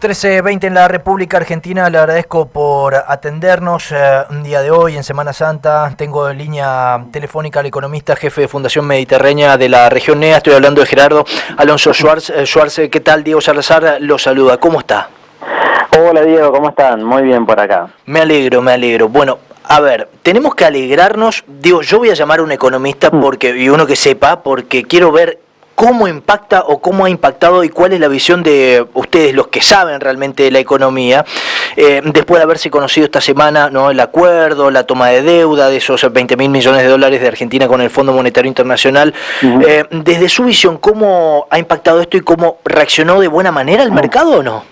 ...13:20 en la República Argentina. Le agradezco por atendernos un día de hoy, en Semana Santa. Tengo en línea telefónica al economista, jefe de Fundación Mediterránea de la región NEA. Estoy hablando de Gerardo Alonso Schwartz. ¿Qué tal? Diego Salazar lo saluda. ¿Cómo está? Hola Diego, ¿cómo están? Muy bien por acá. Me alegro. Bueno, a ver, tenemos que alegrarnos. Digo, yo voy a llamar a un economista y uno que sepa, porque quiero ver cómo impacta o cómo ha impactado y cuál es la visión de ustedes, los que saben realmente de la economía, después de haberse conocido esta semana, ¿no?, el acuerdo, la toma de deuda de esos 20.000 millones de dólares de Argentina con el Fondo Monetario Internacional. Desde su visión, ¿cómo ha impactado esto y cómo reaccionó de buena manera el mercado o no?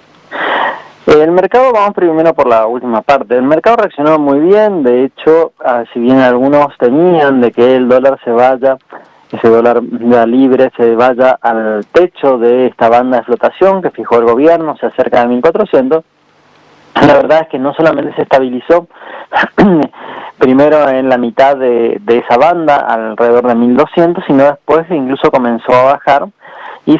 El mercado, vamos primero por la última parte. El mercado reaccionó muy bien. De hecho, si bien algunos temían de que el dólar se vaya, ese dólar libre se vaya al techo de esta banda de flotación que fijó el gobierno, se acerca de 1.400, la verdad es que no solamente se estabilizó primero en la mitad de esa banda, alrededor de 1.200, sino después incluso comenzó a bajar, y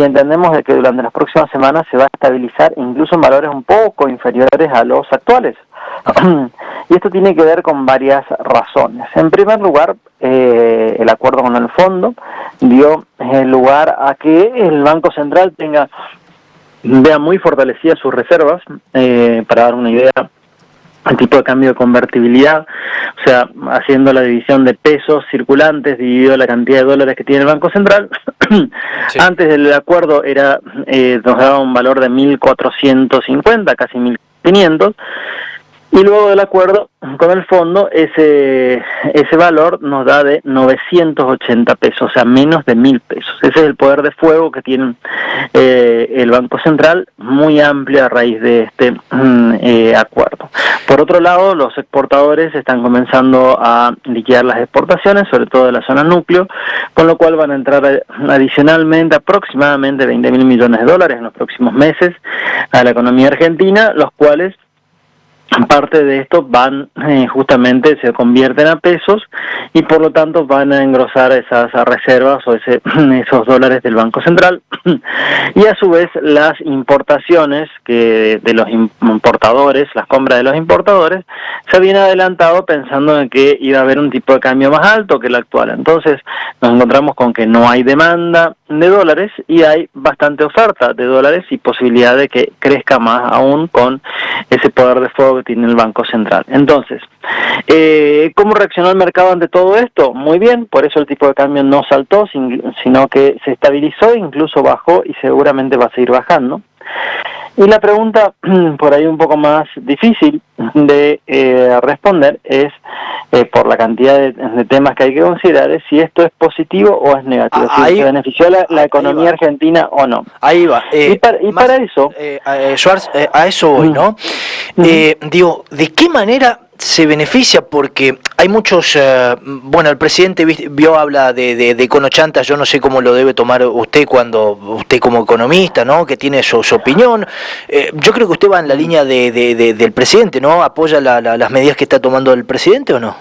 entendemos de que durante las próximas semanas se va a estabilizar incluso en valores un poco inferiores a los actuales. Y esto tiene que ver con varias razones. En primer lugar, el acuerdo con el fondo dio lugar a que el Banco Central vea muy fortalecidas sus reservas. Para dar una idea, el tipo de cambio de convertibilidad, o sea, haciendo la división de pesos circulantes dividido la cantidad de dólares que tiene el Banco Central, sí. Antes del acuerdo nos daba un valor de 1.450, casi 1.500, y luego del acuerdo con el fondo, ese valor nos da de 980 pesos, o sea, menos de 1.000 pesos. Ese es el poder de fuego que tiene el Banco Central, muy amplio a raíz de este acuerdo. Por otro lado, los exportadores están comenzando a liquidar las exportaciones, sobre todo de la zona núcleo, con lo cual van a entrar adicionalmente aproximadamente 20.000 millones de dólares en los próximos meses a la economía argentina, los cuales parte de esto justamente se convierten a pesos y por lo tanto van a engrosar esas reservas o esos dólares del Banco Central, y a su vez las importaciones de los importadores, las compras de los importadores, se habían adelantado pensando en que iba a haber un tipo de cambio más alto que el actual. Entonces nos encontramos con que no hay demanda de dólares y hay bastante oferta de dólares y posibilidad de que crezca más aún con ese poder de fuego que tiene el Banco Central. Entonces, ¿cómo reaccionó el mercado ante todo esto? Muy bien, por eso el tipo de cambio no saltó, sino que se estabilizó, incluso bajó y seguramente va a seguir bajando. Y la pregunta, por ahí un poco más difícil de responder, es por la cantidad de temas que hay que considerar, es si esto es positivo o es negativo, si se benefició la economía argentina o no. Ahí va. Para eso... Schwartz, a eso voy, ¿no? Digo, ¿de qué manera se beneficia? Porque hay muchos, el presidente habla de econochantas. Yo no sé cómo lo debe tomar usted usted como economista, ¿no?, que tiene su opinión. Yo creo que usted va en la línea del presidente, ¿no? ¿Apoya las medidas que está tomando el presidente o no?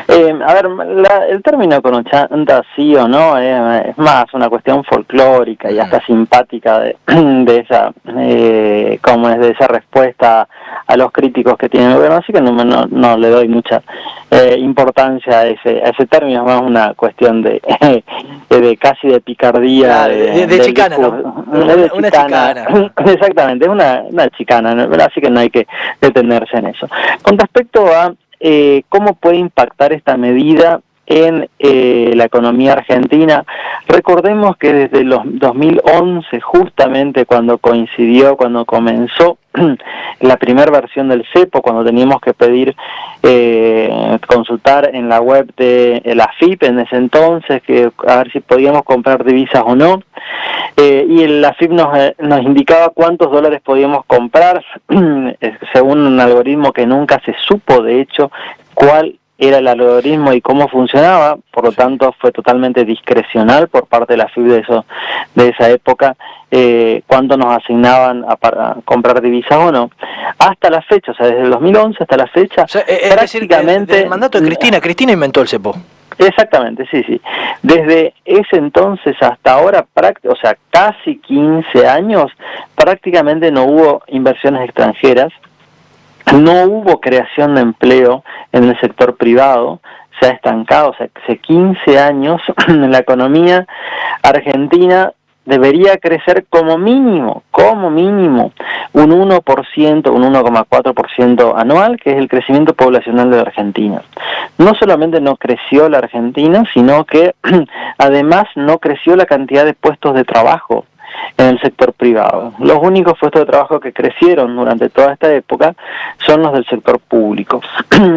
El término econochanta, sí o no, es más una cuestión folclórica y hasta simpática de esa respuesta a los críticos que tiene el gobierno, así que no le doy mucha importancia a ese término. Es más una cuestión de casi de picardía, de chicana, ¿no? Una chicana. Exactamente, es una chicana, ¿no? Así que no hay que detenerse en eso. Con respecto a ¿cómo puede impactar esta medida en la economía argentina? Recordemos que desde los 2011, justamente cuando comenzó la primera versión del cepo, cuando teníamos que pedir consultar en la web de la AFIP en ese entonces, a ver si podíamos comprar divisas o no, y la AFIP nos indicaba cuántos dólares podíamos comprar según un algoritmo que nunca se supo de hecho cuál era el algoritmo y cómo funcionaba, por lo tanto fue totalmente discrecional por parte de la FIB de esa época, cuánto nos asignaban para comprar divisas o no. Hasta la fecha, o sea, desde el 2011 hasta la fecha, O sea, prácticamente... desde el mandato de Cristina inventó el cepo. Exactamente, sí. Desde ese entonces hasta ahora, o sea, casi 15 años, prácticamente no hubo inversiones extranjeras, no hubo creación de empleo en el sector privado, se ha estancado, o sea, hace 15 años la economía argentina debería crecer como mínimo, un 1%, un 1,4% anual, que es el crecimiento poblacional de la Argentina. No solamente no creció la Argentina, sino que además no creció la cantidad de puestos de trabajo en el sector privado. Los únicos puestos de trabajo que crecieron durante toda esta época son los del sector público.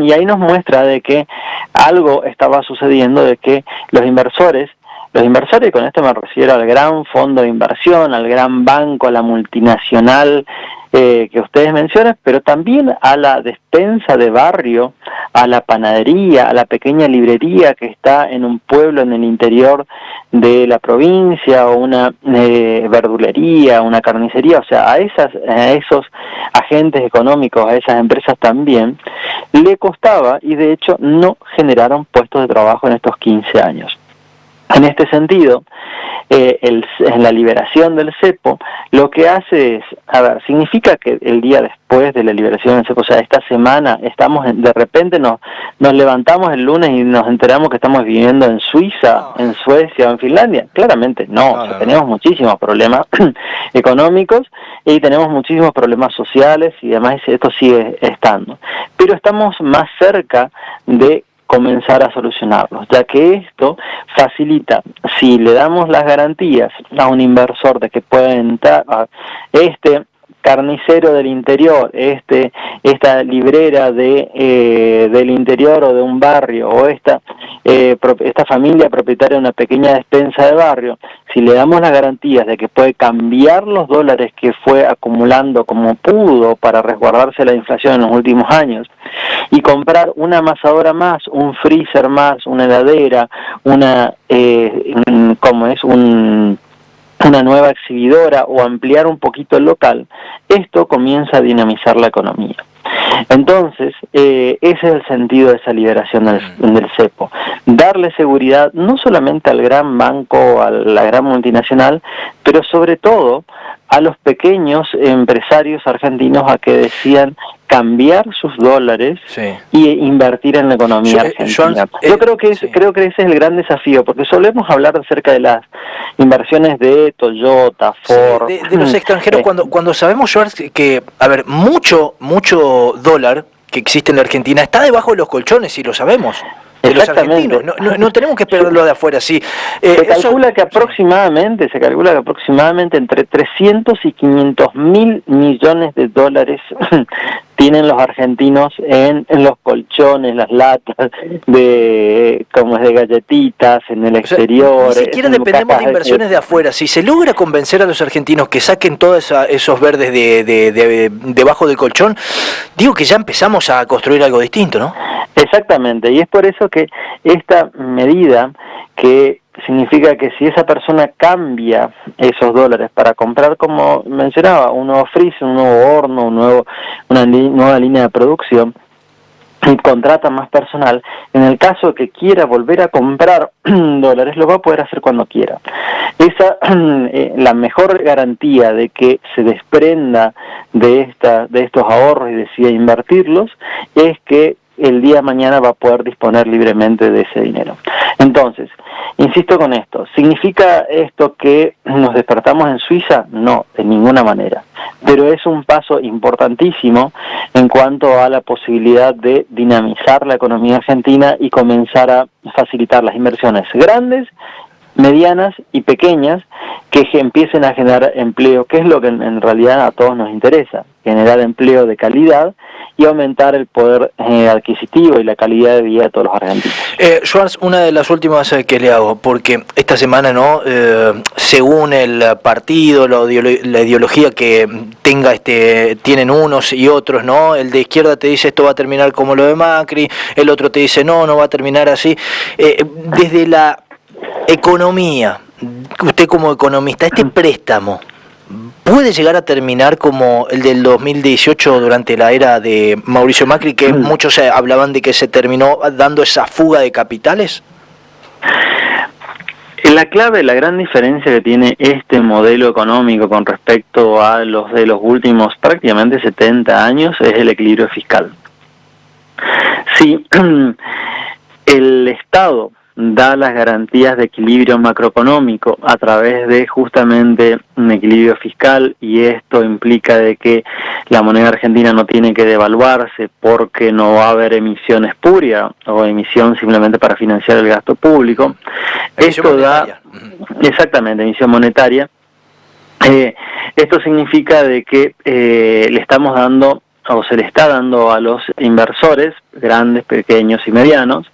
Y ahí nos muestra de que algo estaba sucediendo, de que los inversores, y con esto me refiero al gran fondo de inversión, al gran banco, a la multinacional que ustedes mencionan, pero también a la despensa de barrio, a la panadería, a la pequeña librería que está en un pueblo en el interior de la provincia, o una verdulería, una carnicería, o sea, a esos agentes económicos, a esas empresas también, le costaba, y de hecho no generaron puestos de trabajo en estos 15 años. En este sentido, en la liberación del cepo, lo que hace es, significa que el día después de la liberación del cepo, o sea, esta semana, de repente nos levantamos el lunes y nos enteramos que estamos viviendo en Suiza, en Suecia o en Finlandia. Claramente no, tenemos muchísimos problemas económicos y tenemos muchísimos problemas sociales, y además esto sigue estando. Pero estamos más cerca de comenzar a solucionarlos, ya que esto facilita, si le damos las garantías a un inversor de que puede entrar a este carnicero del interior, esta librera del interior o de un barrio, o esta familia propietaria de una pequeña despensa de barrio, si le damos las garantías de que puede cambiar los dólares que fue acumulando como pudo para resguardarse la inflación en los últimos años, y comprar una amasadora más, un freezer más, una heladera, una nueva exhibidora, o ampliar un poquito el local, esto comienza a dinamizar la economía. Entonces, ese es el sentido de esa liberación del cepo. Darle seguridad no solamente al gran banco, a la gran multinacional, pero sobre todo a los pequeños empresarios argentinos a que decían cambiar sus dólares y invertir en la economía argentina. Yo creo que ese es el gran desafío, porque solemos hablar acerca de las inversiones de Toyota, Ford... de los extranjeros, cuando sabemos, Schwartz, que, a ver, mucho dólar que existe en la Argentina está debajo de los colchones, y lo sabemos. De los argentinos, no tenemos que esperarlo de afuera, sí. Se calcula que aproximadamente entre 300 y 500 mil millones de dólares tienen los argentinos en los colchones, las latas de galletitas en el exterior. O sea, ni siquiera dependemos de inversiones de afuera. Si se logra convencer a los argentinos que saquen todos esos verdes debajo del colchón, digo que ya empezamos a construir algo distinto, ¿no? Exactamente, y es por eso que una medida que significa que si esa persona cambia esos dólares para comprar, como mencionaba, un nuevo freezer, un nuevo horno, una nueva línea de producción, y contrata más personal, en el caso que quiera volver a comprar dólares, lo va a poder hacer cuando quiera. La mejor garantía de que se desprenda de estos ahorros y decida invertirlos es que el día de mañana va a poder disponer libremente de ese dinero. Entonces, insisto con esto, ¿significa esto que nos despertamos en Suiza? No, de ninguna manera. Pero es un paso importantísimo en cuanto a la posibilidad de dinamizar la economía argentina y comenzar a facilitar las inversiones grandes medianas y pequeñas que empiecen a generar empleo, que es lo que en realidad a todos nos interesa, generar empleo de calidad y aumentar el poder adquisitivo y la calidad de vida de todos los argentinos. Schwartz, una de las últimas que le hago, porque esta semana, ¿no? Según el partido, la ideología que tenga, tienen unos y otros, ¿no? El de izquierda te dice esto va a terminar como lo de Macri, el otro te dice no va a terminar así. Desde la economía, usted como economista, este préstamo ¿puede llegar a terminar como el del 2018 durante la era de Mauricio Macri, que muchos hablaban de que se terminó dando esa fuga de capitales? La clave, la gran diferencia que tiene este modelo económico con respecto a los de los últimos prácticamente 70 años es el equilibrio fiscal. Si el Estado da las garantías de equilibrio macroeconómico a través de justamente un equilibrio fiscal, y esto implica de que la moneda argentina no tiene que devaluarse porque no va a haber emisión espuria o emisión simplemente para financiar el gasto público. Esto da, exactamente, emisión monetaria. Esto significa de que le estamos dando o se le está dando a los inversores, grandes, pequeños y medianos,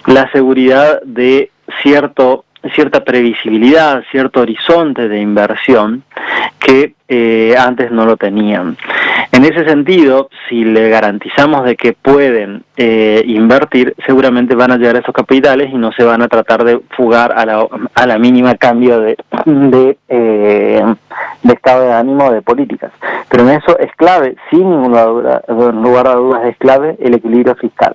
la seguridad de cierta previsibilidad, cierto horizonte de inversión que antes no lo tenían. En ese sentido, si le garantizamos de que pueden invertir, seguramente van a llegar a esos capitales y no se van a tratar de fugar a la mínima cambio de estado de ánimo, de políticas. Pero en eso es clave, sin ninguna duda, en lugar de dudas, es clave el equilibrio fiscal.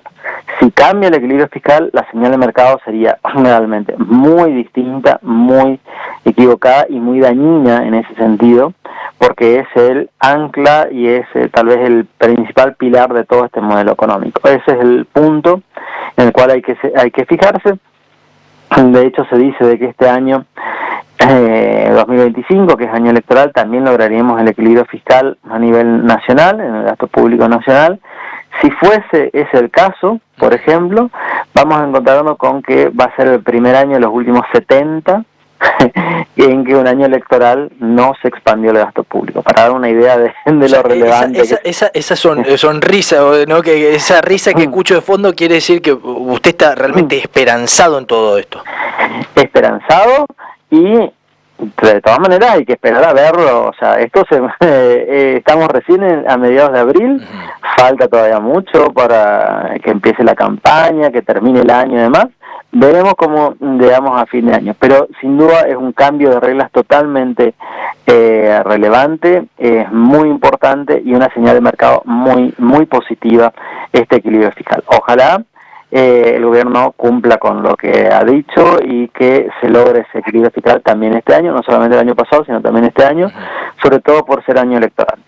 Si cambia el equilibrio fiscal, la señal de mercado sería realmente muy distinta, muy equivocada y muy dañina en ese sentido, porque es el ancla y es tal vez el principal pilar de todo este modelo económico. Ese es el punto en el cual hay que fijarse. De hecho, se dice de que este año 2025, que es año electoral, también lograríamos el equilibrio fiscal a nivel nacional, en el gasto público nacional. Si fuese ese el caso, por ejemplo, vamos a encontrarnos con que va a ser el primer año de los últimos 70 en que un año electoral no se expandió el gasto público, para dar una idea de lo relevante. Esa sonrisa, ¿no? Que esa risa que escucho de fondo quiere decir que usted está realmente esperanzado en todo esto. Esperanzado, y de todas maneras hay que esperar a verlo. O sea, estamos recién a mediados de abril, falta todavía mucho para que empiece la campaña, que termine el año y demás. Veremos cómo llegamos a fin de año, pero sin duda es un cambio de reglas totalmente relevante, es muy importante y una señal de mercado muy, muy positiva este equilibrio fiscal. Ojalá el gobierno cumpla con lo que ha dicho y que se logre ese equilibrio fiscal también este año, no solamente el año pasado, sino también este año, sobre todo por ser año electoral.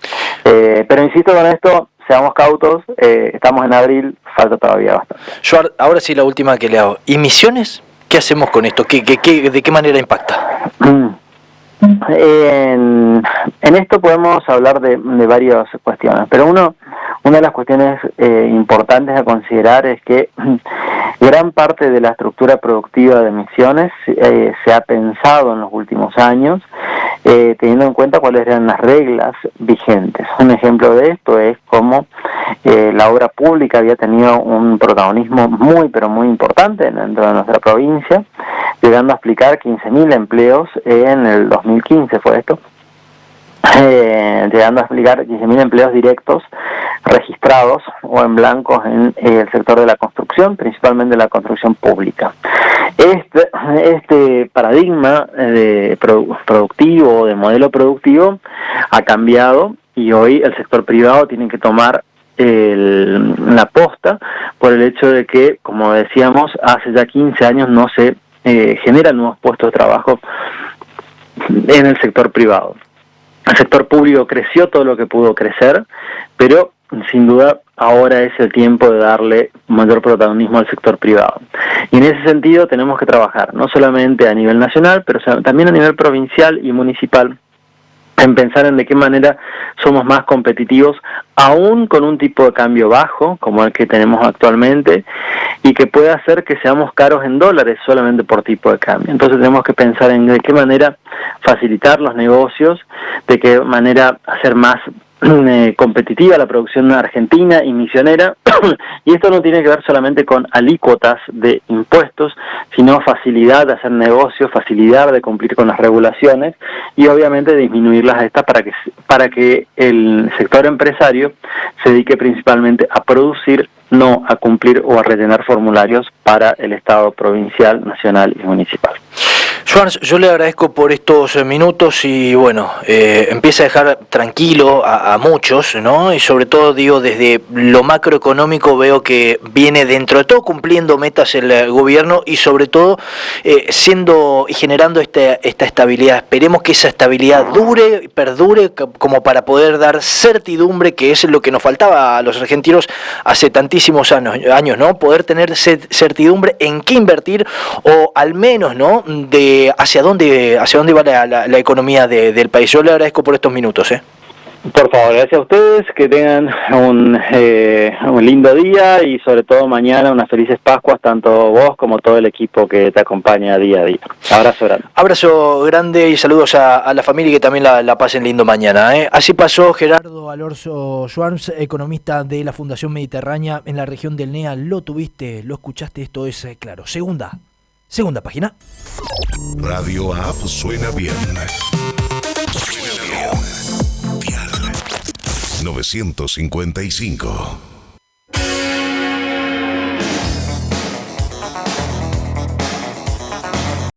Pero insisto con esto, seamos cautos, estamos en abril, falta todavía bastante. Schwartz, ahora sí la última que le hago. ¿Emisiones? ¿Qué hacemos con esto? ¿De qué manera impacta? En esto podemos hablar de varias cuestiones, pero una de las cuestiones importantes a considerar es que gran parte de la estructura productiva de emisiones se ha pensado en los últimos años teniendo en cuenta cuáles eran las reglas vigentes. Un ejemplo de esto es cómo la obra pública había tenido un protagonismo muy, pero muy importante dentro de nuestra provincia, llegando a aplicar 15.000 empleos en el 2015, fue esto, llegando a aplicar 15.000 empleos directos registrados o en blancos en el sector de la construcción, principalmente la construcción pública. Este paradigma de productivo, de modelo productivo, ha cambiado y hoy el sector privado tiene que tomar la posta por el hecho de que, como decíamos, hace ya 15 años no se generan nuevos puestos de trabajo en el sector privado. El sector público creció todo lo que pudo crecer, pero sin duda ahora es el tiempo de darle mayor protagonismo al sector privado. Y en ese sentido tenemos que trabajar no solamente a nivel nacional, pero también a nivel provincial y municipal, en pensar en de qué manera somos más competitivos, aún con un tipo de cambio bajo, como el que tenemos actualmente, y que puede hacer que seamos caros en dólares solamente por tipo de cambio. Entonces tenemos que pensar en de qué manera facilitar los negocios, de qué manera hacer más competitiva la producción argentina y misionera, y esto no tiene que ver solamente con alícuotas de impuestos, sino facilidad de hacer negocios, facilidad de cumplir con las regulaciones y obviamente disminuirlas a estas para que el sector empresario se dedique principalmente a producir, no a cumplir o a rellenar formularios para el Estado provincial, nacional y municipal. Schwartz, yo le agradezco por estos minutos y bueno, empieza a dejar tranquilo a muchos, ¿no? Y sobre todo, digo, desde lo macroeconómico veo que viene dentro de todo cumpliendo metas el gobierno y sobre todo siendo y generando esta estabilidad. Esperemos que esa estabilidad dure, perdure, como para poder dar certidumbre, que es lo que nos faltaba a los argentinos hace tantísimos años, ¿no? Poder tener certidumbre en qué invertir o al menos, ¿no? De hacia dónde va la economía del país. Yo le agradezco por estos minutos. Por favor, gracias a ustedes, que tengan un lindo día y sobre todo mañana unas felices Pascuas, tanto vos como todo el equipo que te acompaña día a día. Abrazo grande. Abrazo grande y saludos a la familia y que también la pasen lindo mañana. Así pasó Gerardo Alorzo Schwartz, economista de la Fundación Mediterránea en la región del NEA. Lo tuviste, lo escuchaste, esto es claro. Segunda página. Radio App suena bien. Suena bien. Dial 955.